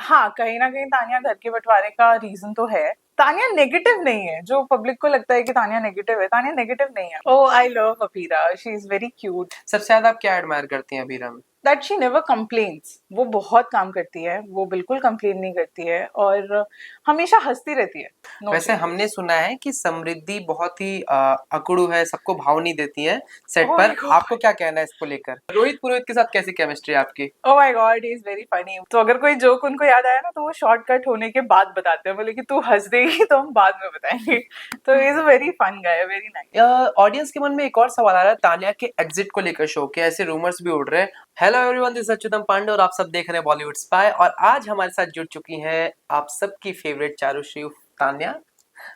हाँ, कहीं ना कहीं तानिया घर के बंटवारे का रीजन तो है। तानिया नेगेटिव नहीं है, जो पब्लिक को लगता है कि तानिया नेगेटिव है, तानिया नेगेटिव नहीं है। Oh I love Afira, she is very cute. सबसे ज्यादा आप क्या एडमायर करती हैं अबीरा में? That she never complains. वो बहुत काम करती है, वो बिल्कुल कंप्लेन नहीं करती है और हमेशा हंसती रहती है। नो वैसे चेंजेस। हमने सुना है कि समृद्धि बहुत ही अकड़ू है, सबको भाव नहीं देती है सेट ओह माय पर। आपको गॉड। क्या कहना है इसको लेकर? रोहित पुरोहित के साथ कैसी केमिस्ट्री है आपकी? Oh my God, he is very funny. तो अगर कोई जोक उनको याद आया ना तो वो शॉर्टकट होने के बाद बताते हैं, बोले कि तू हंस देगी तो हम बाद में बताएंगे। तो is a very fun guy, very nice. Audience के मन में एक और सवाल आ रहा है तानिया के एग्जिट को लेकर शो के, ऐसे रूमर्स भी उड़ रहे हैं। Hello everyone, this is Achyutam Pandey और आप सब देख रहे हैं बॉलीवुड स्पाई। और आज हमारे साथ जुड़ चुकी हैं आप सबकी favourite Charushree Tanya.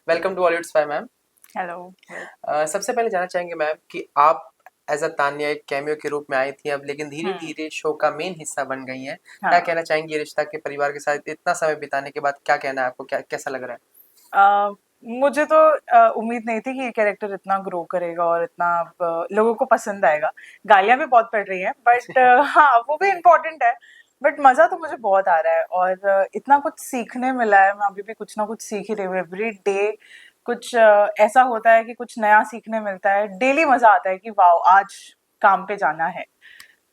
Welcome to Bollywood spy ma'am. Hello. सबसे पहले जानना चाहेंगे मैम कि आप एज अ तान्या एक कैमियो के रूप में आई थी अब, लेकिन धीरे हम्म। धीरे शो का मेन हिस्सा बन गई हैं। क्या हाँ। कहना चाहेंगी ये रिश्ता के परिवार के साथ इतना समय बिताने के बाद? क्या कहना है आपको, क्या कैसा लग रहा है? मुझे तो उम्मीद नहीं थी कि ये कैरेक्टर इतना ग्रो करेगा और इतना लोगों को पसंद आएगा। गालियां भी बहुत पड़ रही हैं बट हाँ, वो भी इम्पोर्टेंट है। बट मजा तो मुझे बहुत आ रहा है और इतना कुछ सीखने मिला है। मैं अभी भी कुछ ना कुछ सीख ही रही हूँ एवरी डे। कुछ ऐसा होता है कि कुछ नया सीखने मिलता है। डेली मजा आता है कि वाओ, आज काम पे जाना है।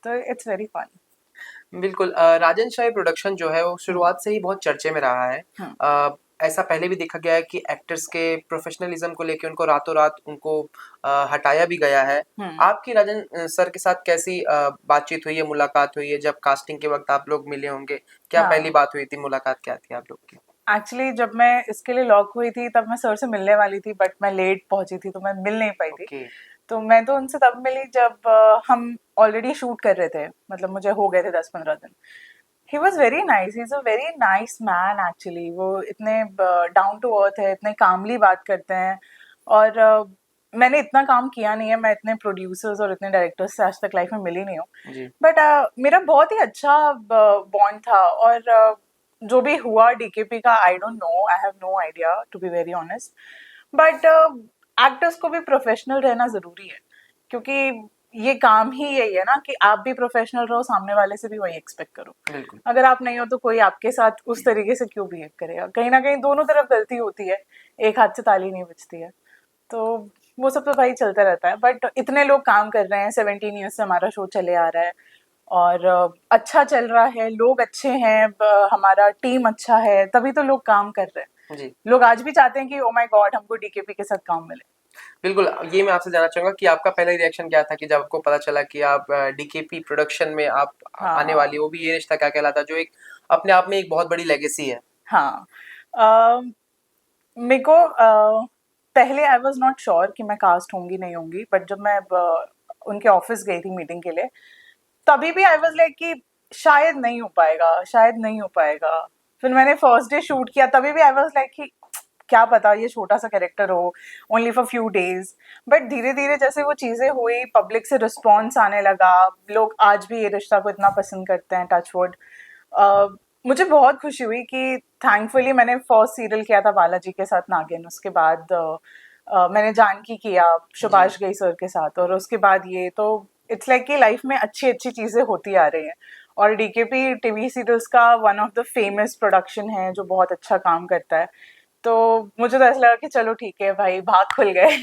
तो इट्स वेरी फन। बिल्कुल। राजन शाही प्रोडक्शन जो है वो हम्म। शुरुआत से ही बहुत चर्चे में रहा है। हम्म। ऐसा पहले भी देखा गया है कि एक्टर्स के प्रोफेशनलिज्म को लेके उनको रातों रात उनको हटाया भी गया है। हम्म। आपकी राजन सर के साथ कैसी बातचीत हुई है, मुलाकात हुई है? जब कास्टिंग के वक्त आप लोग मिले होंगे, क्या पहली हाँ, बात हुई थी, मुलाकात क्या थी आप लोग की? एक्चुअली जब मैं इसके लिए लॉक हुई थी तब मैं सर से मिलने वाली थी बट मैं लेट पहुंची थी तो मैं मिल नहीं पाई थी। ओके। तो मैं तो उनसे तब मिली जब हम ऑलरेडी शूट कर रहे थे, मतलब मुझे हो गए थे 10-15 दिन। He was very nice, he is a very nice man actually. वो इतने डाउन टू अर्थ है, इतने कामली बात करते हैं। और मैंने इतना काम किया नहीं है, मैं इतने प्रोड्यूसर्स और इतने डायरेक्टर्स से आज तक लाइफ में मिली नहीं हूँ। जी। बट मेरा बहुत ही अच्छा बॉन्ड था। और जो भी हुआ डीकेपी का, I don't know, I have no idea to be very honest. But actors को भी प्रोफेशनल रहना जरूरी है, क्योंकि ये काम ही यही है ना कि आप भी प्रोफेशनल रहो, सामने वाले से भी वही एक्सपेक्ट करो। बिल्कुल। अगर आप नहीं हो तो कोई आपके साथ उस तरीके से क्यों बिहेव करेगा? कहीं ना कहीं दोनों तरफ गलती होती है, एक हाथ से ताली नहीं बजती है। तो वो सब तो भाई चलता रहता है। बट इतने लोग काम कर रहे हैं, 17 ईयर्स से हमारा शो चले आ रहा है और अच्छा चल रहा है, लोग अच्छे हैं, हमारा टीम अच्छा है, तभी तो लोग काम कर रहे हैं। जी। लोग आज भी चाहते हैं कि ओ माय गॉड, हमको डीकेपी के साथ काम मिले। बिल्कुल, ये मैं आपसे जानना चाहूंगा कि आपका पहला रिएक्शन क्या था कि जब आपको पता चला कि आप डीकेपी प्रोडक्शन में आप आने वाली हाँ। हो? वो भी ये रिश्ता क्या कहलाता, जो एक अपने आप में एक बहुत बड़ी लेगेसी है। हाँ। मेरे को पहले आई वॉज नॉट श्योर कि मैं कास्ट होंगी नहीं होंगी, बट जब मैं उनके ऑफिस गई थी मीटिंग के लिए, तभी भी आई वॉज लाइक कि शायद नहीं हो पाएगा, शायद नहीं हो पाएगा। फिर मैंने फर्स्ट डे शूट किया, तभी भी आई वॉज लाइक कि क्या पता ये छोटा सा कैरेक्टर हो, only for few days. But धीरे धीरे जैसे वो चीजें हुई, पब्लिक से रिस्पॉन्स आने लगा, लोग आज भी ये रिश्ता को इतना पसंद करते हैं, टचवुड। मुझे बहुत खुशी हुई कि थैंकफुली मैंने फर्स्ट सीरियल किया था बालाजी के साथ, नागिन। उसके बाद मैंने जानकी किया जी। सुभाष घई सर के साथ, और उसके बाद ये तो इट्स लाइक कि लाइफ में अच्छी अच्छी चीजें होती आ रही हैं। और डीकेपी टीवी सीरियल्स का one of the famous production है जो बहुत अच्छा काम करता है। तो मुझे तो ऐसा लगा कि चलो ठीक है भाई, भाग खुल गए।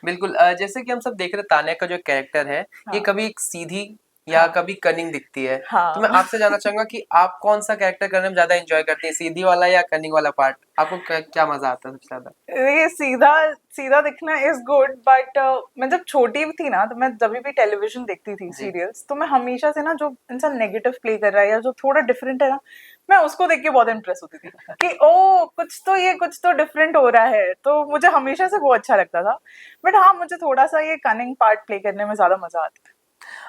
बिल्कुल। जैसे कि हम सब देख रहे हैं तान्या का जो कैरेक्टर है, ये हाँ। कभी एक सीधी या हाँ। कभी कनिंग दिखती है। तो मैं हाँ। आपसे जानना चाहूंगा कि आप कौन सा कैरेक्टर करने में ज्यादा एंजॉय करते हैं, सीधी वाला या कनिंग वाला पार्ट? आपको क्या मजा आता है सबसे ज्यादा? ये सीधा सीधा दिखना इज गुड, बट मैं जब छोटी थी ना, तो मैं जब भी टेलीविजन देखती थी जी। सीरियल्स, तो मैं हमेशा से ना, जो इंसान नेगेटिव प्ले कर रहा है या जो थोड़ा डिफरेंट है ना, मैं उसको देख के बहुत इम्प्रेस होती थी कि ओ कुछ तो डिफरेंट हो रहा है। तो मुझे हमेशा से वो अच्छा लगता था। बट हाँ, मुझे थोड़ा सा ये कनिंग पार्ट प्ले करने में ज्यादा मजा आता है।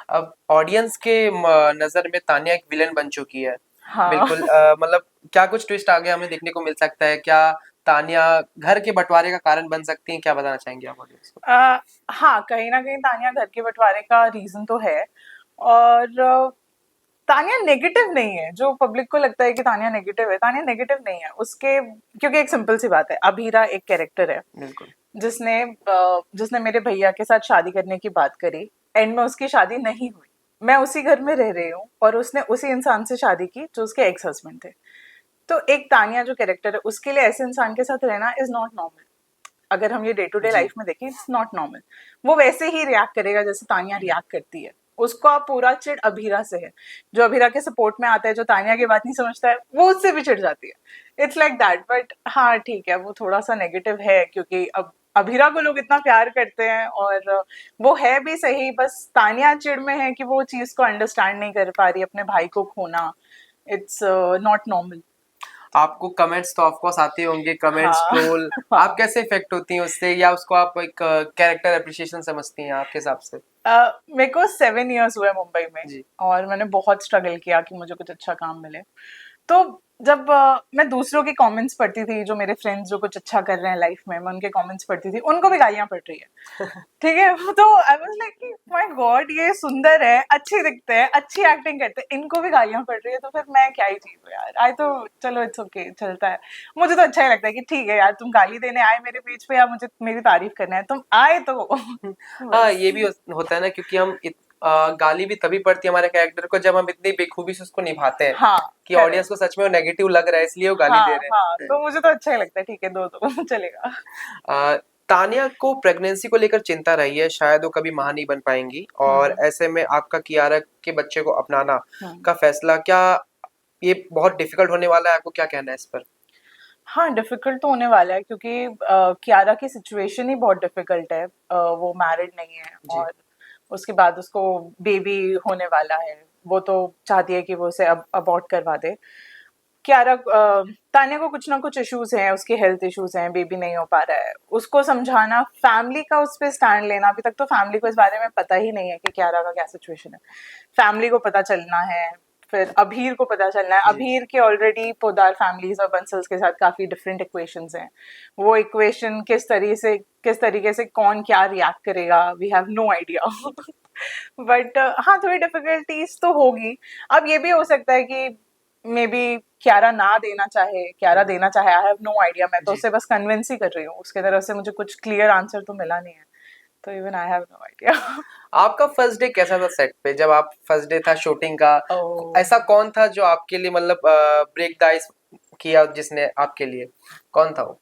अब ऑडियंस के नजर में तान्या एक विलन बन चुकी है। हाँ। बिल्कुल। मतलब क्या कुछ ट्विस्ट आगे हमें देखने को मिल सकता है? क्या तान्या घर के बंटवारे का कारण बन सकती है? क्या बताना चाहेंगे आप ऑडियंस को? हाँ, कहीं ना कहीं तानिया घर के बंटवारे का रीजन तो है। और तानिया नेगेटिव नहीं है, जो पब्लिक को लगता है कि तानिया नेगेटिव है, तानिया नेगेटिव नहीं है उसके। क्योंकि एक सिंपल सी बात है, अभीरा एक कैरेक्टर है बिल्कुल। जिसने जिसने मेरे भैया के साथ शादी करने की बात करी, एंड में उसकी शादी नहीं हुई। मैं उसी घर में रह रही हूँ और उसने उसी इंसान से शादी की जो उसके एक्स हस्बैंड थे। तो एक तानिया जो कैरेक्टर है उसके लिए ऐसे इंसान के साथ रहना इज नॉट नॉर्मल। अगर हम ये डे टू डे जी। लाइफ में देखें इट्स नॉट नॉर्मल। वो वैसे ही रिएक्ट करेगा जैसे तानिया रिएक्ट करती है। उसका पूरा चिढ़ अभीरा से है। जो अभीरा के सपोर्ट में आता है, जो तानिया की बात नहीं समझता है, वो उससे भी चिढ़ जाती है। It's like that. बट हाँ ठीक है, वो थोड़ा सा नेगेटिव है क्योंकि अब अभीरा को लोग इतना प्यार करते हैं और वो है भी सही, बस तानिया चिढ़ में है कि वो चीज को अंडरस्टैंड नहीं कर पा रही, अपने भाई को खोना। It's not normal. आपको कमेंट्स तो ऑफकोर्स आते होंगे, कमेंट्स हाँ। ट्रोल, आप कैसे इफेक्ट होती हैं उससे, या उसको आप एक कैरेक्टर अप्रिसिएशन समझती हैं आपके हिसाब से? मेरे को 7 years हुए मुंबई में जी। और मैंने बहुत स्ट्रगल किया कि मुझे कुछ अच्छा काम मिले। तो जब मैं दूसरों के कमेंट्स पढ़ती थी, जो मेरे फ्रेंड्स जो कुछ अच्छा कर रहे हैं लाइफ में, मैं उनके कमेंट्स पढ़ती थी, उनको भी गालियां पड़ रही है। ठीक है, तो आई वाज लाइक कि माय गॉड, ये सुंदर है, अच्छे दिखते हैं, अच्छी एक्टिंग करते हैं, इनको भी गालियां पड़ रही है, तो फिर मैं क्या ही चीज हूँ यार। आई तो चलो इट्स ओके, चलता है। मुझे तो अच्छा ही लगता है कि ठीक है यार, तुम गाली देने आए मेरे पेज पे या मुझे मेरी तारीफ करना है, तुम आए तो हाँ, बस। ये भी होता है ना, क्योंकि हम गाली भी तभी पड़ती है हमारे कैरेक्टर को जब हम इतनी बेखूबी से उसको निभाते हैं हाँ कि ऑडियंस करेक्ट। को सच में वो नेगेटिव लग रहा है, इसलिए वो गाली दे हाँ रहे हाँ, हैं। तो मुझे तो अच्छा ही लगता है, ठीक है दो दो चलेगा। तानिया को प्रेगनेंसी को लेकर चिंता रही है, शायद वो कभी मां नहीं बन पाएंगी, और हम्म। ऐसे में आपका कियारा के बच्चे को अपनाना हम्म। का फैसला, क्या ये बहुत डिफिकल्ट होने वाला है? आपको क्या कहना है इस पर? हाँ डिफिकल्ट तो होने वाला है क्योंकि कियारा की सिचुएशन ही बहुत डिफिकल्ट है। वो मैरिड नहीं है जी। और उसके बाद उसको बेबी होने वाला है। वो तो चाहती है कि वो उसे अब अबॉर्ट करवा दे। कियारा तान्या को कुछ ना कुछ इश्यूज हैं, उसके हेल्थ इश्यूज हैं, बेबी नहीं हो पा रहा है। उसको समझाना, फैमिली का उस पर स्टैंड लेना, अभी तक तो फैमिली को इस बारे में पता ही नहीं है कि कियारा का क्या सिचुएशन है। फैमिली को पता चलना है, फिर अभीर को पता चलना है। जी। अभीर के ऑलरेडी पोदार फैमिलीज और बंसल्स के साथ काफी डिफरेंट इक्वेशंस हैं। वो इक्वेशन किस तरीके से कौन क्या रिएक्ट करेगा, we have no idea. But हाँ, थोड़ी डिफिकल्टीज तो होगी। अब ये भी हो सकता है कि मे बी क्यारा ना देना चाहे, क्यारा देना चाहे, आई हैव नो आइडिया। मैं तो जी। उसे बस कन्विंस ही कर रही हूँ, उसके तरफ से मुझे कुछ क्लियर आंसर तो मिला नहीं है, तो even I have no idea. आपका फर्स्ट डे कैसा था सेट पे, जब आप फर्स्ट डे था शूटिंग का? ओह। ऐसा कौन था जो आपके लिए मतलब ब्रेक द आइस किया, जिसने आपके लिए, कौन था वो?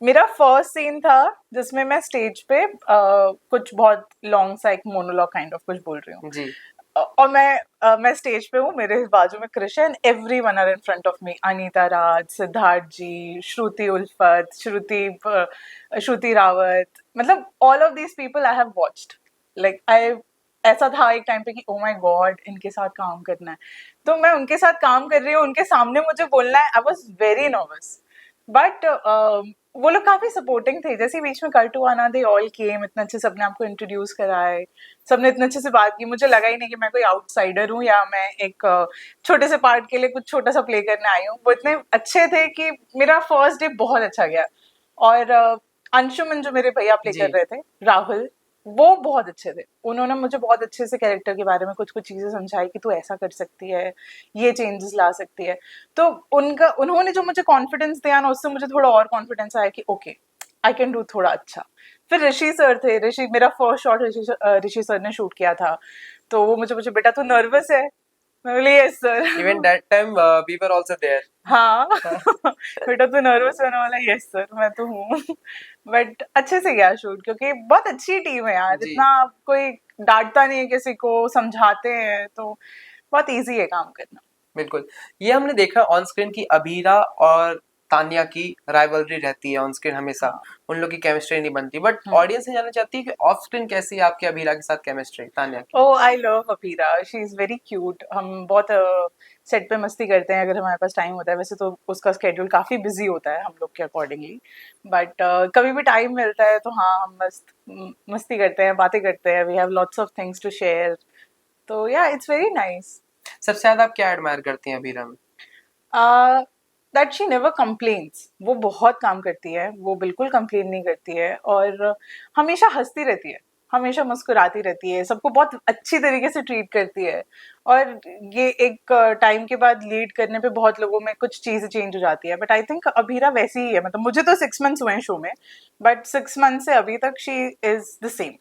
मेरा फर्स्ट सीन था जिसमें मैं स्टेज पे कुछ बहुत लॉन्ग सा एक मोनोलॉग काइंड ऑफ कुछ बोल रही हूँ। जी। और मैं स्टेज पे हूँ, मेरे बाजू में Krishna, everyone are in front of me, Anita Raj, Siddharth ji, Shruti Ulfat, Shruti Rawat, मतलब all of these people I have watched. Like I, ऐसा था एक टाइम पे कि ओ माय गॉड, इनके साथ काम करना है। तो मैं उनके साथ काम कर रही हूँ, उनके सामने मुझे बोलना है। I was very nervous. But वो लोग काफी सपोर्टिंग थे। जैसे ही बीच में कट हुआ ना, दे ऑल केम, इतने अच्छे से अपने आप को इंट्रोड्यूस कराए, सबने इतने अच्छे से बात की। मुझे लगा ही नहीं कि मैं कोई आउटसाइडर हूँ या मैं एक छोटे से पार्ट के लिए कुछ छोटा सा प्ले करने आई हूँ। वो इतने अच्छे थे कि मेरा फर्स्ट डे बहुत अच्छा गया। और अंशुमन जो मेरे भैया प्ले कर जी। रहे थे, राहुल, वो बहुत अच्छे थे। उन्होंने मुझे बहुत अच्छे से कैरेक्टर के बारे में कुछ कुछ चीजें समझाई कि तू ऐसा कर सकती है, ये चेंजेस ला सकती है। तो उन्होंने जो मुझे कॉन्फिडेंस दिया ना, उससे मुझे थोड़ा और कॉन्फिडेंस आया कि ओके, आई कैन डू थोड़ा अच्छा। फिर ऋषि सर थे। ऋषि, मेरा फर्स्ट शॉट ऋषि सर ने शूट किया था। तो वो मुझे मुझे बेटा तू नर्वस है? मैं बोली yes even sir. That time we were also there. हाँ। बेटा तू नर्वस होने वाला? यस सर, मैं तो हूँ। बट अच्छे से गया शूट क्योंकि बहुत अच्छी टीम है यार। जी। इतना कोई डांटता नहीं है किसी को, समझाते हैं, तो बहुत इजी है काम करना। बिल्कुल। ये हमने देखा ऑन स्क्रीन की अभीरा और तानिया की राइवलरी रहती है ऑन स्क्रीन हमेशा, हाँ। उन लोग की केमिस्ट्री नहीं बनती, बट हम्म। ऑडियंस ये जानना चाहती है कि ऑफ स्क्रीन कैसी है आपकी अभीरा के साथ केमिस्ट्री, तानिया की? Oh I love Apira, she is very cute. हम बहुत सेट पे मस्ती करते हैं अगर हमारे पास टाइम होता है। वैसे तो उसका स्केड्यूल काफी बिजी होता है हम लोग के अकॉर्डिंगली, बट कभी भी टाइम मिलता है तो हाँ, हम मस्ती करते हैं, बातें करते हैं। We have lots of things to share. तो या इट्स वेरी नाइस। सबसे ज्यादा आप क्या एडमायर करती हैं अभीरा में? That she never complains. वो बहुत काम करती है, वो बिल्कुल कंप्लेन नहीं करती है और हमेशा हंसती रहती है, हमेशा मुस्कुराती रहती है, सबको बहुत अच्छी तरीके से ट्रीट करती है। और ये एक टाइम के बाद लीड करने पे बहुत लोगों में कुछ चीजें चेंज हो जाती है, बट आई थिंक अभीरा वैसी ही है। मतलब मुझे तो 6 months हुए हैं शो में, बट 6 months से अभी तक she is the same.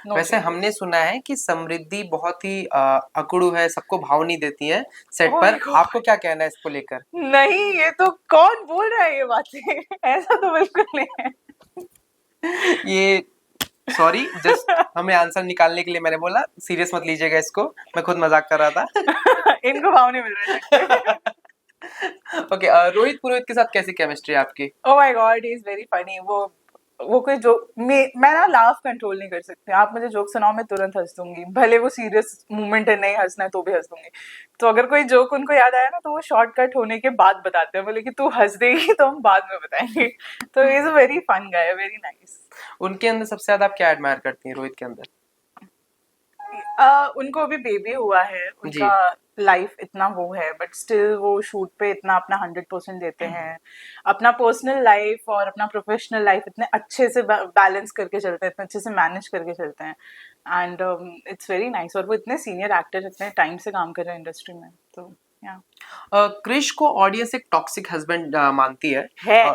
No वैसे चेंजेस। हमने सुना है कि समृद्धि बहुत ही अकड़ू है, सबको भाव नहीं देती है सेट ओह माय पर। गॉड, आपको क्या कहना है इसको लेकर? नहीं ये तो कौन बोल रहा है ये बातें? ऐसा तो बिल्कुल नहीं है। ये सॉरी, जस्ट हमें आंसर निकालने के लिए मैंने बोला, सीरियस मत लीजिएगा इसको, मैं खुद मजाक कर रहा था। इनको भाव नहीं मिल रहा है ढंग से। ओके, रोहित पुरोहित के साथ कैसी केमिस्ट्री है आपकी? Oh my God, he is very funny. वो कोई जोक मैं ना लाफ कंट्रोल नहीं कर सकती। आप मुझे जोक सुनाओ, मैं तुरंत हंस दूंगी, भले वो सीरियस मोमेंट है, नहीं हंसना है तो भी हंस दूंगी। तो अगर कोई जोक उनको याद आया ना, तो वो शॉर्टकट होने के बाद बताते हैं, बोले कि तू हंस देगी तो हम बाद में बताएंगे। तो is a very fun guy, very nice. उनके अंदर सबसे ज्यादा आप क्या एडमायर करती हैं रोहित के अंदर? उनको अभी बेबी हुआ है, जी। उनका लाइफ इतना वो है, बट स्टिल वो शूट पे इतना अपना 100% देते हैं। अपना पर्सनल लाइफ और अपना प्रोफेशनल लाइफ इतने अच्छे से बैलेंस करके चलते हैं, इतने अच्छे से मैनेज करके चलते हैं। And it's very nice. और वो इतने सीनियर एक्टर, इतने टाइम से काम कर रहे हैं इंडस्ट्री में, तो या क्रिश को ऑडियंस एक टॉक्सिक हस्बैंड मानती है। है। अ,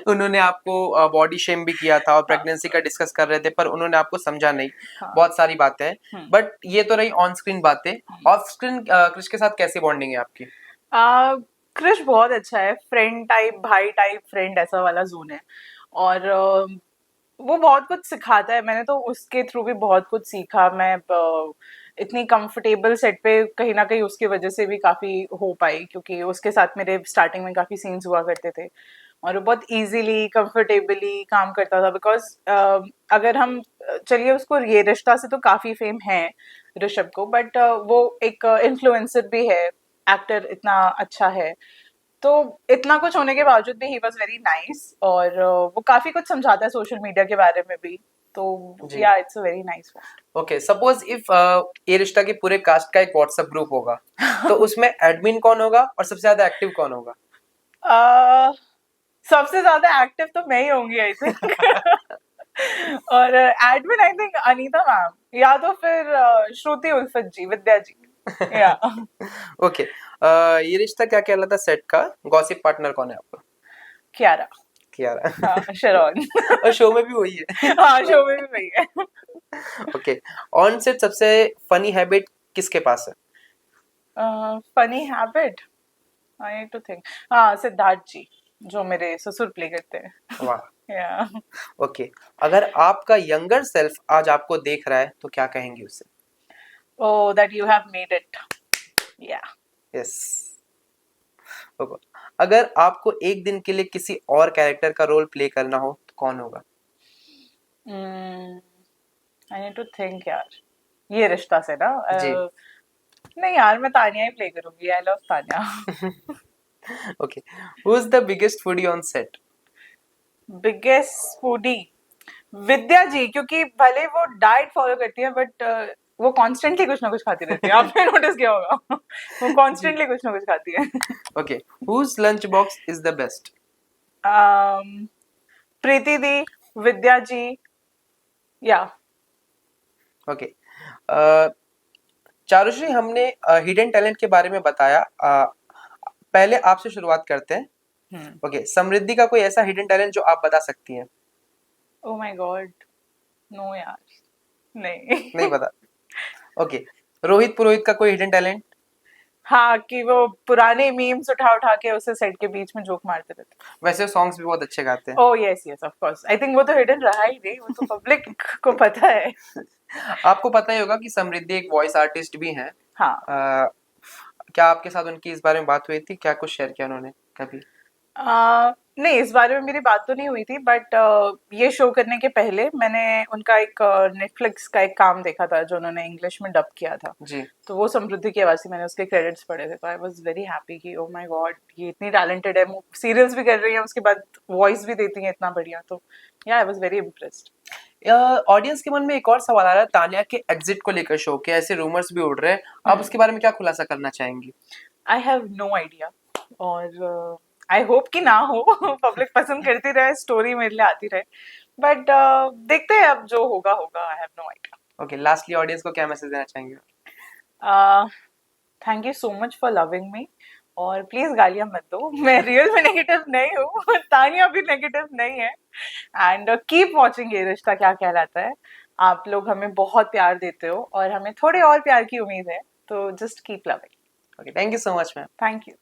उन्होंने आपको बॉडी शेम भी किया था और हाँ, प्रेगनेंसी का डिस्कस कर रहे थे, पर उन्होंने आपको समझा नहीं। हाँ। बहुत सारी बातें, हम्म। बट ये तो रही ऑन स्क्रीन बातें। ऑफ स्क्रीन क्रिश के साथ कैसी बॉन्डिंग है आपकी? आ, क्रिश बहुत अच्छा है, फ्रेंड टाइप, भाई टाइप फ्रेंड, ऐसा वाला जोन है। और वो बहुत कुछ सिखाता है, मैंने तो उसके थ्रू भी बहुत कुछ सीखा। मैं इतनी कंफर्टेबल सेट पे कहीं ना कहीं उसकी वजह से भी काफी हो पाई, क्योंकि उसके साथ मेरे स्टार्टिंग में काफी सीन्स हुआ करते थे। और वो बहुत इजीली कंफर्टेबली काम करता था, बिकॉज अगर हम चलिए, उसको ये रिश्ता से तो काफी फेम है ऋषभ को, बट वो एक इन्फ्लुएंसर भी है, एक्टर इतना अच्छा है। तो इतना कुछ होने के बावजूद भी ही वॉज वेरी नाइस। और वो काफी कुछ समझाता है सोशल मीडिया के बारे में भी। तो जी। या it's a very nice okay, suppose if ये रिश्ता के पूरे कास्ट का एक व्हाट्सएप ग्रुप होगा, तो उसमें एडमिन कौन होगा और सबसे ज्यादा एक्टिव कौन होगा? वन। सबसे ज्यादा एक्टिव तो मैं ही होंगी आई थिंक। और admin I think Anita ma'am, या तो फिर श्रुति उल्फत जी, विद्या जी। या ओके, ये रिश्ता क्या कहलाता है सेट का? गॉसिप पार्टनर कौन है आपका? कियारा। कियारा। हाँ, शरौन। और शो में भी वही है। हाँ, शो में भी वही है। ओके, ऑन सेट सबसे फनी हैबिट किसके पास है? Funny habit, I need to think. हाँ, सिद्धार्थ जी, जो मेरे ससुर प्ले करते हैं। वाह। या ओके, अगर आपका यंगर सेल्फ आज आपको देख रहा है तो क्या कहेंगी उसे? Oh, that you have made it. Yeah yes. Okay, अगर आपको एक दिन के लिए किसी और कैरेक्टर का रोल प्ले करना हो तो कौन होगा? आई नीड टू थिंक यार, ये रिश्ता से ना जी। नहीं यार, मैं तानिया ही प्ले करूंगी। I love Tania. Okay, who is the biggest foodie on set? Biggest foodie, Vidya ji, क्योंकि भले वो डाइट फॉलो करती है, बट वो कॉन्स्टेंटली कुछ ना कुछ खाती रहती है। आपने नोटिस किया होगा। वो जी। कॉन्स्टेंटली कुछ ना कुछ खाती है। Okay, whose lunch box is the best? Preeti di, Vidya ji. Yeah okay, चारुश्री, हमने हिडन टैलेंट के बारे में बताया। पहले आपसे शुरुआत करते हैं। ओके, समृद्धि का कोई ऐसा हिडन टैलेंट जो आप बता सकती हैं? ओ माय गॉड, नो यार, नहीं। नहीं पता? ओके, रोहित पुरोहित का कोई हिडन टैलेंट? हाँ, कि वो पुराने मीम्स उठा उठा के उसे सेट के बीच में जोक मारते रहते। वैसे सॉन्ग्स भी बहुत अच्छे गाते हैं। Oh yes yes, of course. I think वो तो हिडन रहा ही नहीं, वो तो पब्लिक को पता है। आपको पता ही होगा कि समृद्धि एक वॉइस आर्टिस्ट भी हैं। हाँ। क्या आपके साथ उनकी इस बारे में बात हुई थी? क्या कुछ शेयर किया उन्होंने कभी? नहीं, इस बारे में मेरी बात तो नहीं हुई थी, बट ये शो करने के पहले मैंने उनका एक नेटफ्लिक्स का एक काम देखा था, जो उन्होंने इंग्लिश में डब किया था। जी। तो वो समृद्धि की आवाज थी, मैंने उसके क्रेडिट्स पढ़े थे, तो आई वाज वेरी हैप्पी कि ओ माय गॉड, ये इतनी टैलेंटेड है, सीरियल्स भी कर रही है, उसके बाद वॉइस भी देती है इतना बढ़िया। तो या I was very impressed. Audience के मन में एक और सवाल आ रहा है तान्या के एग्जिट को लेकर, शो के ऐसे रूमर्स भी उड़ रहे हैं, आप उसके बारे में क्या खुलासा करना चाहेंगी? आई हैव नो आइडिया, और आई होप कि ना हो। पब्लिक पसंद करती रहे, स्टोरी मेरे लिए आती रहे, बट देखते हैं, अब जो होगा होगा। I have no idea. Okay, lastly audience को क्या मैसेज देना चाहेंगे? Thank you so much for loving me. और प्लीज गालियां मत दो, मैं रियल में नेगेटिव नहीं हूँ, तानिया भी नेगेटिव नहीं है। एंड कीप वॉचिंग ये रिश्ता क्या कहलाता है। आप लोग हमें बहुत प्यार देते हो और हमें थोड़े और प्यार की उम्मीद है, तो just keep loving. Okay, thank you so much ma'am. Thank you.